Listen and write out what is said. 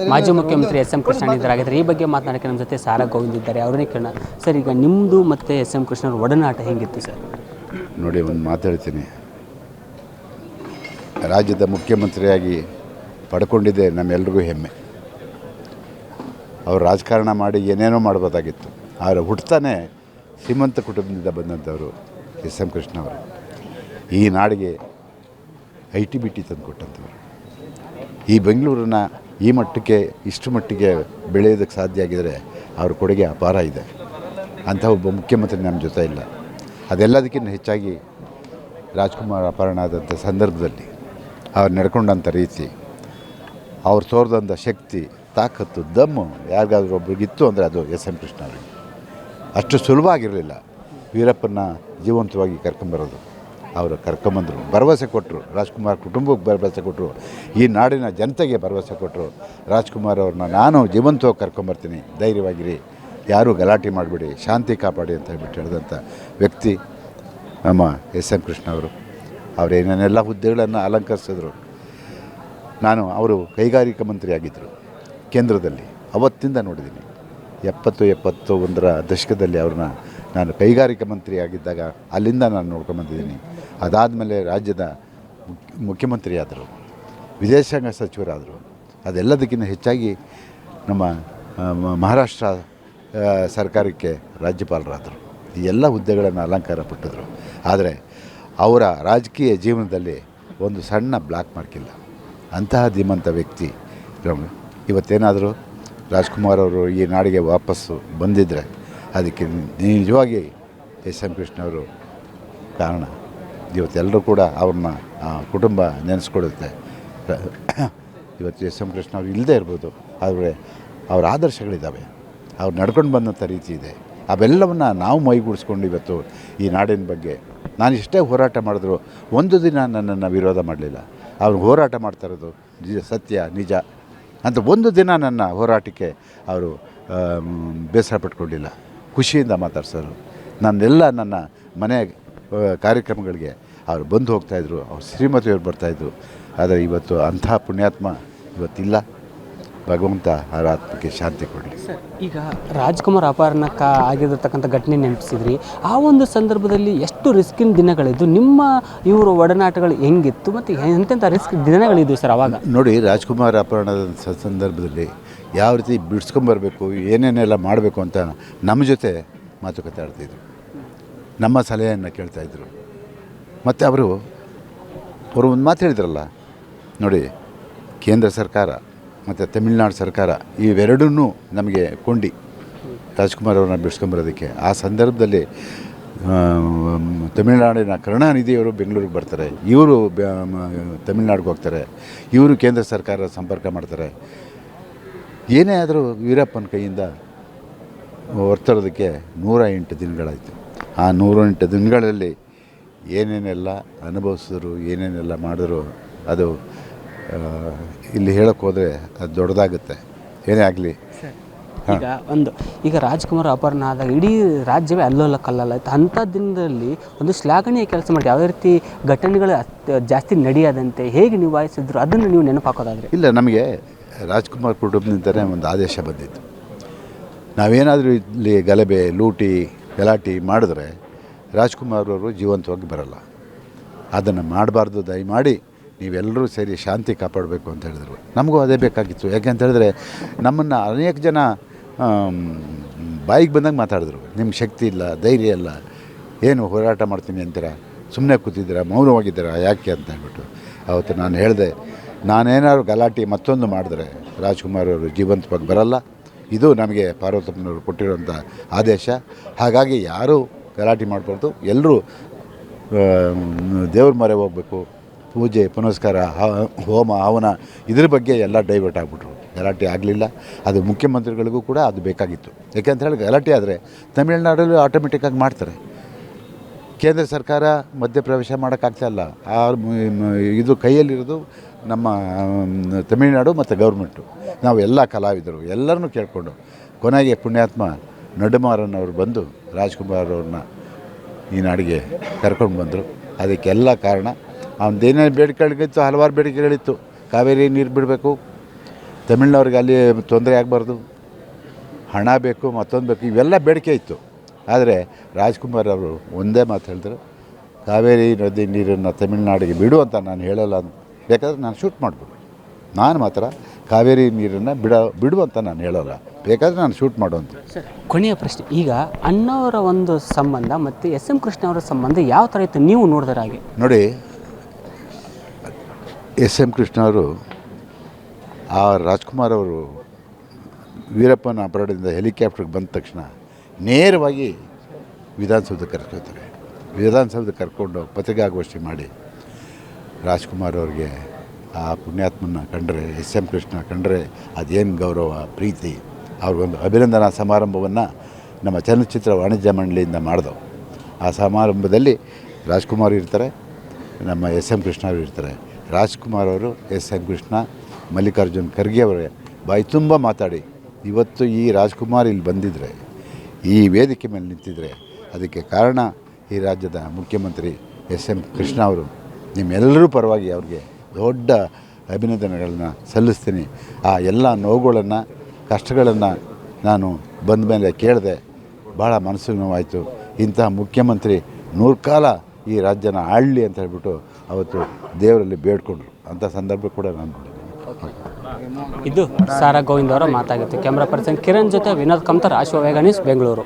ಮಾಜಿ ಮುಖ್ಯಮಂತ್ರಿ S M Krishna ಇದ್ದಾರಾಗಿದ್ದಾರೆ. ಈ ಬಗ್ಗೆ ಮಾತನಾಡೋಕ್ಕೆ ನಮ್ಮ ಜೊತೆ ಸಾರಾ ಗೋವಿಂದ್ ಇದ್ದಾರೆ. ಅವ್ರನ್ನೇ ಕೇಳೋಣ. ಸರ್, ಈಗ ನಿಮ್ಮದು ಮತ್ತು ಎಸ್ ಎಂ ಕೃಷ್ಣವ್ರ ಒಡನಾಟ ಹೇಗಿತ್ತು ಸರ್? ನೋಡಿ, ಒಂದು ಮಾತಾಡ್ತೀನಿ. ರಾಜ್ಯದ ಮುಖ್ಯಮಂತ್ರಿಯಾಗಿ ಪಡ್ಕೊಂಡಿದ್ದೆ ನಮ್ಮೆಲ್ರಿಗೂ ಹೆಮ್ಮೆ. ಅವರು ರಾಜಕಾರಣ ಮಾಡಿ ಏನೇನೋ ಮಾಡ್ಬೋದಾಗಿತ್ತು. ಆದರೆ ಹುಟ್ಟುತ್ತಾನೆ ಶ್ರೀಮಂತ ಕುಟುಂಬದಿಂದ ಬಂದಂಥವರು ಎಸ್ ಎಂ ಕೃಷ್ಣ ಅವರು. ಈ ನಾಡಿಗೆ ITBT ತಂದು ಕೊಟ್ಟಂಥವ್ರು. ಈ ಬೆಂಗಳೂರನ್ನ ಈ ಮಟ್ಟಕ್ಕೆ ಇಷ್ಟು ಮಟ್ಟಿಗೆ ಬೆಳೆಯೋದಕ್ಕೆ ಸಾಧ್ಯ ಆಗಿದರೆ ಅವ್ರ ಕೊಡುಗೆ ಅಪಾರ ಇದೆ. ಅಂಥ ಒಬ್ಬ ಮುಖ್ಯಮಂತ್ರಿ ನಮ್ಮ ಜೊತೆ ಇಲ್ಲ. ಅದೆಲ್ಲದಕ್ಕಿಂತ ಹೆಚ್ಚಾಗಿ ರಾಜ್ಕುಮಾರ್ ಅಪಹರಣ ಆದಂಥ ಸಂದರ್ಭದಲ್ಲಿ ಅವ್ರು ನಡ್ಕೊಂಡಂಥ ರೀತಿ, ಅವ್ರು ತೋರಿದಂಥ ಶಕ್ತಿ, ತಾಕತ್ತು, ದಮ್ಮು ಯಾರಿಗಾದ್ರೂ ಒಬ್ರಿಗಿತ್ತು ಅಂದರೆ ಅದು ಎಸ್ ಎಂ ಕೃಷ್ಣ ಅವರಿಗೆ. ಅಷ್ಟು ಸುಲಭ ಆಗಿರಲಿಲ್ಲ ವೀರಪ್ಪನ ಜೀವಂತವಾಗಿ ಕರ್ಕೊಂಬರೋದು. ಅವರು ಕರ್ಕೊಂಬಂದರು, ಭರವಸೆ ಕೊಟ್ಟರು. ರಾಜ್ಕುಮಾರ್ ಕುಟುಂಬಕ್ಕೆ ಭರವಸೆ ಕೊಟ್ಟರು, ಈ ನಾಡಿನ ಜನತೆಗೆ ಭರವಸೆ ಕೊಟ್ಟರು. ರಾಜ್ಕುಮಾರ್ ಅವ್ರನ್ನ ನಾನು ಜೀವಂತವಾಗಿ ಕರ್ಕೊಂಬರ್ತೀನಿ, ಧೈರ್ಯವಾಗಿರಿ, ಯಾರೂ ಗಲಾಟೆ ಮಾಡಿಬಿಡಿ, ಶಾಂತಿ ಕಾಪಾಡಿ ಅಂತ ಹೇಳ್ಬಿಟ್ಟು ಹೇಳಿದಂಥ ವ್ಯಕ್ತಿ ನಮ್ಮ ಎಸ್ ಎಂ ಕೃಷ್ಣ ಅವರು. ಅವರು ಏನೇನೆಲ್ಲ ಹುದ್ದೆಗಳನ್ನು ಅಲಂಕರಿಸಿದ್ರು. ಅವರು ಕೈಗಾರಿಕಾ ಮಂತ್ರಿ ಆಗಿದ್ದರು ಕೇಂದ್ರದಲ್ಲಿ. ಅವತ್ತಿಂದ ನೋಡಿದ್ದೀನಿ. 70-71 ದಶಕದಲ್ಲಿ ಅವ್ರನ್ನ ನಾನು ಕೈಗಾರಿಕಾ ಮಂತ್ರಿ ಆಗಿದ್ದಾಗ ಅಲ್ಲಿಂದ ನಾನು ನೋಡ್ಕೊಂಬಂದಿದ್ದೀನಿ. ಅದಾದಮೇಲೆ ರಾಜ್ಯದ ಮುಖ್ಯಮಂತ್ರಿ ಆದರು, ವಿದೇಶಾಂಗ ಸಚಿವರಾದರು. ಅದೆಲ್ಲದಕ್ಕಿಂತ ಹೆಚ್ಚಾಗಿ ನಮ್ಮ ಮಹಾರಾಷ್ಟ್ರ ಸರ್ಕಾರಕ್ಕೆ ರಾಜ್ಯಪಾಲರಾದರು. ಈ ಎಲ್ಲ ಹುದ್ದೆಗಳನ್ನು ಅಲಂಕಾರ ಪಟ್ಟಿದ್ರು. ಆದರೆ ಅವರ ರಾಜಕೀಯ ಜೀವನದಲ್ಲಿ ಒಂದು ಸಣ್ಣ ಬ್ಲ್ಯಾಕ್ ಮಾರ್ಕಿಲ್ಲ. ಅಂತಹ ಧೀಮಂತ ವ್ಯಕ್ತಿ ಇವತ್ತೇನಾದರೂ ರಾಜ್ಕುಮಾರ್ ಅವರು ಈ ನಾಡಿಗೆ ವಾಪಸ್ಸು ಬಂದಿದ್ದರೆ ಅದಕ್ಕೆ ನಿಜವಾಗಿ ಎಸ್ ಎಂ ಕೃಷ್ಣ ಅವರು ಕಾರಣ. ಇವತ್ತೆಲ್ಲರೂ ಕೂಡ ಅವ್ರನ್ನ ಕುಟುಂಬ ನೆನೆಸ್ಕೊಡುತ್ತೆ. ಇವತ್ತು ಎಸ್ ಎಂ ಕೃಷ್ಣ ಅವರು ಇಲ್ಲದೇ ಇರ್ಬೋದು, ಆದರೆ ಅವ್ರ ಆದರ್ಶಗಳಿದ್ದಾವೆ, ಅವ್ರು ನಡ್ಕೊಂಡು ಬಂದಂಥ ರೀತಿ ಇದೆ. ಅವೆಲ್ಲವನ್ನು ನಾವು ಮೈಗೂಡಿಸ್ಕೊಂಡು ಇವತ್ತು ಈ ನಾಡಿನ ಬಗ್ಗೆ ನಾನು ಇಷ್ಟೇ ಹೋರಾಟ ಮಾಡಿದ್ರು ಒಂದು ದಿನ ನನ್ನನ್ನು ವಿರೋಧ ಮಾಡಲಿಲ್ಲ. ಅವ್ರು ಹೋರಾಟ ಮಾಡ್ತಾ ಇರೋದು ಸತ್ಯ ನಿಜ ಅಂತ ಒಂದು ದಿನ ನನ್ನ ಹೋರಾಟಕ್ಕೆ ಅವರು ಬೇಸರ ಪಟ್ಕೊಂಡಿಲ್ಲ. ಖುಷಿಯಿಂದ ಮಾತಾಡ್ಸೋರು. ನನ್ನ ಮನೆ ಕಾರ್ಯಕ್ರಮಗಳಿಗೆ ಅವರು ಬಂದು ಹೋಗ್ತಾಯಿದ್ರು. ಅವ್ರು ಶ್ರೀಮತಿಯವರು ಬರ್ತಾಯಿದ್ರು. ಆದರೆ ಇವತ್ತು ಅಂಥ ಪುಣ್ಯಾತ್ಮ ಇವತ್ತಿಲ್ಲ. ಭಗವಂತ ಅವರ ಆತ್ಮಕ್ಕೆ ಶಾಂತಿ ಕೊಡಲಿ. ಸರ್, ಈಗ ರಾಜ್ಕುಮಾರ್ ಅಪಹರಣಕ್ಕೆ ಆಗಿರತಕ್ಕಂಥ ಘಟನೆ ನೆನಪಿಸಿದ್ರಿ. ಆ ಒಂದು ಸಂದರ್ಭದಲ್ಲಿ ಎಷ್ಟು ರಿಸ್ಕಿನ ದಿನಗಳಿದ್ದು, ನಿಮ್ಮ ಇವರು ಒಡನಾಟಗಳು ಹೆಂಗಿತ್ತು ಮತ್ತು ಎಂತೆಂಥ ರಿಸ್ಕ್ ದಿನಗಳಿದ್ದು ಸರ್ ಅವಾಗ? ನೋಡಿ, ರಾಜ್ಕುಮಾರ್ ಅಪಹರಣದ ಸಂದರ್ಭದಲ್ಲಿ ಯಾವ ರೀತಿ ಬಿಡಿಸ್ಕೊಂಬರ್ಬೇಕು, ಏನೇನೆಲ್ಲ ಮಾಡಬೇಕು ಅಂತ ನಮ್ಮ ಜೊತೆ ಮಾತುಕತೆ ಆಡ್ತಾಯಿದ್ರು, ನಮ್ಮ ಸಲಹೆಯನ್ನು ಕೇಳ್ತಾಯಿದ್ರು. ಮತ್ತು ಅವರು ಒಂದು ಮಾತು ಹೇಳಿದ್ರಲ್ಲ ನೋಡಿ, ಕೇಂದ್ರ ಸರ್ಕಾರ ಮತ್ತು ತಮಿಳುನಾಡು ಸರ್ಕಾರ ಇವೆರಡನ್ನೂ ನಮಗೆ ಕೊಂಡಿ ರಾಜ್ಕುಮಾರ್ ಅವ್ರನ್ನ ಬಿಡಿಸ್ಕೊಂಬರೋದಕ್ಕೆ. ಆ ಸಂದರ್ಭದಲ್ಲಿ ತಮಿಳುನಾಡಿನ ಕರುಣಾನಿಧಿಯವರು ಬೆಂಗಳೂರಿಗೆ ಬರ್ತಾರೆ, ಇವರು ತಮಿಳುನಾಡಿಗೆ ಹೋಗ್ತಾರೆ, ಇವರು ಕೇಂದ್ರ ಸರ್ಕಾರ ಸಂಪರ್ಕ ಮಾಡ್ತಾರೆ. ಏನೇ ಆದರೂ ವೀರಪ್ಪನ ಕೈಯಿಂದ ಹೊರ್ತರೋದಕ್ಕೆ 108 ದಿನಗಳಾಯಿತು. ಆ 108 ದಿನಗಳಲ್ಲಿ ಏನೇನೆಲ್ಲ ಅನುಭವಿಸಿದ್ರು, ಏನೇನೆಲ್ಲ ಮಾಡಿದ್ರು, ಅದು ಇಲ್ಲಿ ಹೇಳೋಕ್ಕೆ ಹೋದರೆ ಅದು ದೊಡ್ಡದಾಗುತ್ತೆ. ಏನೇ ಆಗಲಿ. ಈಗ ರಾಜ್ಕುಮಾರ್ ಅಪಹರಣ ಆದಾಗ ಇಡೀ ರಾಜ್ಯವೇ ಅಲ್ಲೋಲ ಕಲ್ಲಲ್ಲ ಆಯಿತು. ಅಂಥ ದಿನದಲ್ಲಿ ಒಂದು ಶ್ಲಾಘನೀಯ ಕೆಲಸ ಮಾಡಿ ಯಾವುದೇ ರೀತಿ ಘಟನೆಗಳು ಜಾಸ್ತಿ ನಡೆಯದಂತೆ ಹೇಗೆ ನಿಭಾಯಿಸಿದ್ರು ಅದನ್ನು ನೀವು ನೆನಪು ಹಾಕೋದಾದರೆ? ಇಲ್ಲ, ನಮಗೆ ರಾಜ್ಕುಮಾರ್ ಕುಟುಂಬದಿಂದಲೇ ಒಂದು ಆದೇಶ ಬಂದಿತ್ತು. ನಾವೇನಾದರೂ ಇಲ್ಲಿ ಗಲಭೆ, ಲೂಟಿ, ಗಲಾಟೆ ಮಾಡಿದ್ರೆ ರಾಜ್ಕುಮಾರ್ ಅವರು ಜೀವಂತವಾಗಿ ಬರಲ್ಲ. ಅದನ್ನು ಮಾಡಬಾರ್ದು, ದಯಮಾಡಿ ನೀವೆಲ್ಲರೂ ಸೇರಿ ಶಾಂತಿ ಕಾಪಾಡಬೇಕು ಅಂತ ಹೇಳಿದ್ರು. ನಮಗೂ ಅದೇ ಬೇಕಾಗಿತ್ತು. ಯಾಕೆಂತ ಹೇಳಿದ್ರೆ ನಮ್ಮನ್ನು ಅನೇಕ ಜನ ಬಾಯಿಗೆ ಬಂದಂಗೆ ಮಾತಾಡಿದ್ರು. ನಿಮ್ಗೆ ಶಕ್ತಿ ಇಲ್ಲ, ಧೈರ್ಯ ಇಲ್ಲ, ಏನು ಹೋರಾಟ ಮಾಡ್ತೀನಿ ಅಂತೀರಾ, ಸುಮ್ಮನೆ ಕೂತಿದ್ದೀರಾ, ಮೌನವಾಗಿದ್ದೀರಾ, ಯಾಕೆ ಅಂತ ಹೇಳ್ಬಿಟ್ಟು ಅವತ್ತು ನಾನು ಹೇಳಿದೆ, ನಾನೇನಾದ್ರು ಗಲಾಟೆ ಮತ್ತೊಂದು ಮಾಡಿದ್ರೆ ರಾಜ್ಕುಮಾರ್ ಅವರು ಜೀವಂತವಾಗಿ ಬರಲ್ಲ. ಇದು ನಮಗೆ ಪಾರ್ವತಮ್ಮನವರು ಕೊಟ್ಟಿರುವಂಥ ಆದೇಶ. ಹಾಗಾಗಿ ಯಾರೂ ಗಲಾಟೆ ಮಾಡಬಾರ್ದು, ಎಲ್ಲರೂ ದೇವ್ರ ಮೊರೆ ಹೋಗಬೇಕು, ಪೂಜೆ ಪುನಸ್ಕಾರ, ಹೋಮ ಹವನ ಇದ್ರ ಬಗ್ಗೆ ಎಲ್ಲ ಡೈವರ್ಟ್ ಆಗಿಬಿಟ್ರು. ಗಲಾಟೆ ಆಗಲಿಲ್ಲ. ಅದು ಮುಖ್ಯಮಂತ್ರಿಗಳಿಗೂ ಕೂಡ ಅದು ಬೇಕಾಗಿತ್ತು. ಯಾಕೆಂತ ಹೇಳಿ ಗಲಾಟೆ ಆದರೆ ತಮಿಳುನಾಡಲ್ಲೂ ಆಟೋಮೆಟಿಕ್ಕಾಗಿ ಮಾಡ್ತಾರೆ. ಕೇಂದ್ರ ಸರ್ಕಾರ ಮಧ್ಯಪ್ರವೇಶ ಮಾಡೋಕ್ಕಾಗ್ತಾಯಿಲ್ಲ. ಇದು ಕೈಯಲ್ಲಿರೋದು ನಮ್ಮ ತಮಿಳುನಾಡು ಮತ್ತು ಗೌರ್ಮೆಂಟು. ನಾವು ಎಲ್ಲ ಕಲಾವಿದರು ಎಲ್ಲರನ್ನೂ ಕೇಳಿಕೊಂಡು ಕೊನೆಗೆ ಪುಣ್ಯಾತ್ಮ ನಡುಮಾರನವರು ಬಂದು ರಾಜ್ಕುಮಾರ್ ಅವ್ರನ್ನ ಈ ನಾಡಿಗೆ ಕರ್ಕೊಂಡು ಬಂದರು. ಅದಕ್ಕೆಲ್ಲ ಕಾರಣ ಅವನದೇನೇ ಬೇಡಿಕೆಗಳಿತ್ತು, ಹಲವಾರು ಬೇಡಿಕೆಗಳಿತ್ತು. ಕಾವೇರಿ ನೀರು ಬಿಡಬೇಕು, ತಮಿಳ್ನವ್ರಿಗೆ ಅಲ್ಲಿ ತೊಂದರೆ ಆಗಬಾರ್ದು, ಹಣ ಬೇಕು, ಮತ್ತೊಂದು ಬೇಕು, ಇವೆಲ್ಲ ಬೇಡಿಕೆ ಇತ್ತು. ಆದರೆ ರಾಜ್ಕುಮಾರ್ ಅವರು ಒಂದೇ ಮಾತು ಹೇಳಿದ್ರು, ಕಾವೇರಿ ನದಿ ನೀರನ್ನು ತಮಿಳ್ನಾಡಿಗೆ ಬಿಡು ಅಂತ ನಾನು ಹೇಳಲ್ಲ, ಬೇಕಾದರೆ ನಾನು ಶೂಟ್ ಮಾಡ್ಬೋದು. ನಾನು ಮಾತ್ರ ಕಾವೇರಿ ನೀರನ್ನು ಬಿಡು ಅಂತ ನಾನು ಹೇಳೋಲ್ಲ, ಬೇಕಾದರೆ ನಾನು ಶೂಟ್ ಮಾಡುವಂತ. ಸರ್, ಕೊನೆಯ ಪ್ರಶ್ನೆ, ಈಗ ಅಣ್ಣವರ ಒಂದು ಸಂಬಂಧ ಮತ್ತು ಎಸ್ ಎಂ ಕೃಷ್ಣ ಅವರ ಸಂಬಂಧ ಯಾವ ಥರ ಇತ್ತು ನೀವು ನೋಡಿದ್ರ ಹಾಗೆ? ನೋಡಿ, ಎಸ್ ಎಂ ಕೃಷ್ಣ ಅವರು ಆ ರಾಜ್ಕುಮಾರ್ ಅವರು ವೀರಪ್ಪನ ಅಪರಾಧದಿಂದ ಹೆಲಿಕಾಪ್ಟರ್ಗೆ ಬಂದ ತಕ್ಷಣ ನೇರವಾಗಿ ವಿಧಾನಸೌಧಕ್ಕೆ ಕರ್ಕೊಳ್ತಾರೆ. ವಿಧಾನಸೌಧಕ್ಕೆ ಕರ್ಕೊಂಡು ಪತ್ರಿಕಾಗೋಷ್ಠಿ ಮಾಡಿ ರಾಜ್ಕುಮಾರ್ ಅವ್ರಿಗೆ ಆ ಪುಣ್ಯಾತ್ಮನ ಕಂಡ್ರೆ, ಎಸ್ ಎಂ ಕೃಷ್ಣ ಕಂಡ್ರೆ ಅದೇನು ಗೌರವ, ಪ್ರೀತಿ. ಅವ್ರಿಗೊಂದು ಅಭಿನಂದನಾ ಸಮಾರಂಭವನ್ನು ನಮ್ಮ ಚಲನಚಿತ್ರ ವಾಣಿಜ್ಯ ಮಂಡಳಿಯಿಂದ ಮಾಡಿದವು. ಆ ಸಮಾರಂಭದಲ್ಲಿ ರಾಜ್ಕುಮಾರ್ ಇರ್ತಾರೆ, ನಮ್ಮ ಎಸ್ ಎಂ ಕೃಷ್ಣ ಅವರು ಇರ್ತಾರೆ. ರಾಜ್ಕುಮಾರ್ ಅವರು ಎಸ್ ಎಂ ಕೃಷ್ಣ, ಮಲ್ಲಿಕಾರ್ಜುನ್ ಖರ್ಗೆ ಅವರೇ ಬಾಯಿ ತುಂಬ ಮಾತಾಡಿ, ಇವತ್ತು ಈ ರಾಜ್ಕುಮಾರ್ ಇಲ್ಲಿ ಬಂದಿದ್ದರೆ, ಈ ವೇದಿಕೆ ಮೇಲೆ ನಿಂತಿದ್ದರೆ ಅದಕ್ಕೆ ಕಾರಣ ಈ ರಾಜ್ಯದ ಮುಖ್ಯಮಂತ್ರಿ ಎಸ್ ಎಂ ಕೃಷ್ಣ ಅವರು. ನಿಮ್ಮೆಲ್ಲರೂ ಪರವಾಗಿ ಅವ್ರಿಗೆ ದೊಡ್ಡ ಅಭಿನಂದನೆಗಳನ್ನ ಸಲ್ಲಿಸ್ತೀನಿ. ಆ ಎಲ್ಲ ನೋವುಗಳನ್ನು, ಕಷ್ಟಗಳನ್ನು ನಾನು ಬಂದ ಮೇಲೆ ಕೇಳಿದೆ, ಭಾಳ ಮನಸ್ಸಿಗೆ ನೋವಾಯಿತು. ಇಂತಹ ಮುಖ್ಯಮಂತ್ರಿ 100 ಕಾಲ ಈ ರಾಜ್ಯನ ಆಳಲಿ ಅಂತ ಹೇಳ್ಬಿಟ್ಟು ಅವತ್ತು ದೇವರಲ್ಲಿ ಬೇಡ್ಕೊಂಡ್ರು. ಅಂಥ ಸಂದರ್ಭ ಕೂಡ ನಾನು ಇದು ಸಾರಾ ಗೋವಿಂದ್ ಅವರ ಮಾತಾಗಿತ್ತು. ಕ್ಯಾಮ್ರಾ ಪರ್ಸನ್ ಕಿರಣ್ ಜೊತೆ ವಿನೋದ್ ಕಮ್ತರ್, ಆಶ್ವ ವೇಗನೀಸ್, ಬೆಂಗಳೂರು.